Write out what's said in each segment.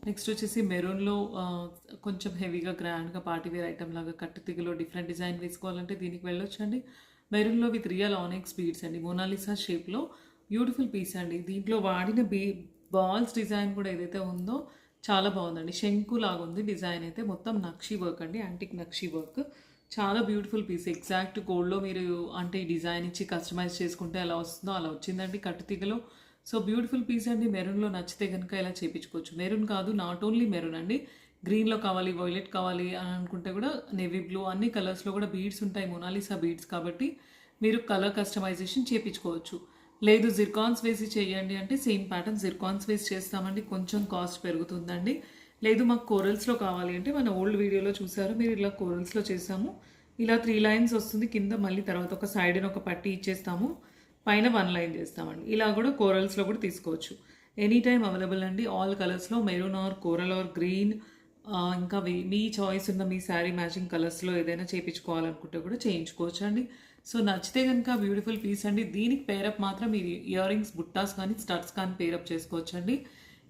Next వచ్చేసి మెరూన్‌లో కొంచెం హెవీగా గ్రాండ్‌గా పార్టీ వేర్ ఐటెమ్ లాగా కట్టు తీగలో డిఫరెంట్ డిజైన్ వేసుకోవాలంటే దీనికి వెళ్ళొచ్చండి. మెరూన్‌లో విత్ రియల్ ఆనెక్స్ బీడ్స్ అండి. మోనాలిసా షేప్‌లో బ్యూటిఫుల్ పీస్ అండి. దీంట్లో వాడిన బాల్స్ డిజైన్ కూడా ఏదైతే ఉందో చాలా బాగుందండి. శంకు లాగా ఉంది డిజైన్ అయితే. మొత్తం నక్షి వర్క్ అండి. యాంటిక్ నక్షి వర్క్. చాలా బ్యూటిఫుల్ పీస్. ఎగ్జాక్ట్ గోల్డ్‌లో మీరు అంటే ఈ డిజైన్ ఇచ్చి కస్టమైజ్ చేసుకుంటే ఎలా వస్తుందో అలా వచ్చిందండి కట్టు తీగలో. సో బ్యూటిఫుల్ పీస్ అండి. మెరూన్‌లో నచ్చితే గనుక ఇలా చేపించుకోవచ్చు. మెరూన్ కాదు, నాట్ ఓన్లీ మెరూన్ అండి. గ్రీన్‌లో కావాలి, వైలెట్ కావాలి అని అనుకుంటే కూడా నేవీ బ్లూ అన్ని కలర్స్‌లో కూడా బీడ్స్ ఉంటాయి. మొనాలిసా బీడ్స్ కాబట్టి మీరు కలర్ కస్టమైజేషన్ చేపించుకోవచ్చు. లేదు జిర్కాన్స్ వేసి చేయండి అంటే సేమ్ ప్యాటర్న్ జిర్కాన్స్ వేసి చేస్తామండి. కొంచెం కాస్ట్ పెరుగుతుందండి. లేదు మాకు కోరల్స్‌లో కావాలి అంటే మన ఓల్డ్ వీడియోలో చూసారు మీరు, ఇలా కోరల్స్‌లో చేసాము. ఇలా 3 లైన్స్ వస్తుంది. కింద మళ్ళీ తర్వాత ఒక సైడ్‌న ఒక పట్టీ ఇచ్చేస్తాము. పైన 1 లైన్ చేస్తామండి. ఇలా కూడా కోరల్స్‌లో కూడా తీసుకోవచ్చు. ఎనీ టైమ్ అవైలబుల్ అండి. ఆల్ కలర్స్‌లో maroon or coral or green ఇంకా మీ చాయిస్ ఉన్న మీ శారీ మ్యాచింగ్ కలర్స్‌లో ఏదైనా చేయించుకోవాలనుకుంటే కూడా చేయించుకోవచ్చు అండి. సో నచ్చితే కనుక బ్యూటిఫుల్ పీస్ అండి. దీనికి పేరప్ మాత్రం మీరు ఇయర్ రింగ్స్ బుట్టాస్ కానీ స్టడ్స్ కానీ పేరప్ చేసుకోవచ్చు అండి.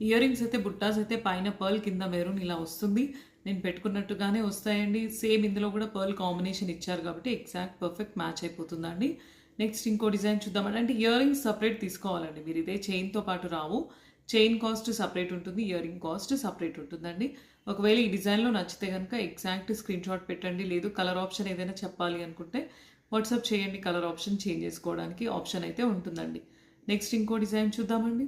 ఇయర్ రింగ్స్ అయితే బుట్టాస్ అయితే పైన పర్ల్ కింద మెరూన్ ఇలా వస్తుంది. నేను పెట్టుకున్నట్టుగానే వస్తాయండి. సేమ్ ఇందులో కూడా పర్ల్ కాంబినేషన్ ఇచ్చారు కాబట్టి ఎగ్జాక్ట్ పర్ఫెక్ట్ మ్యాచ్ అయిపోతుందండి. నెక్స్ట్ ఇంకో డిజైన్ చూద్దామండి. అంటే ఇయర్ రింగ్స్ సపరేట్ తీసుకోవాలండి మీరు. ఇదే చైన్తో పాటు రావు. చైన్ కాస్ట్ సపరేట్ ఉంటుంది, ఇయర్ రింగ్ కాస్ట్ సపరేట్ ఉంటుందండి. ఒకవేళ ఈ డిజైన్లో నచ్చితే కనుక ఎగ్జాక్ట్ స్క్రీన్ షాట్ పెట్టండి. లేదు కలర్ ఆప్షన్ ఏదైనా చెప్పాలి అనుకుంటే వాట్సాప్ చేయండి. కలర్ ఆప్షన్ చేంజ్ చేసుకోవడానికి ఆప్షన్ అయితే ఉంటుందండి. నెక్స్ట్ ఇంకో డిజైన్ చూద్దామండి.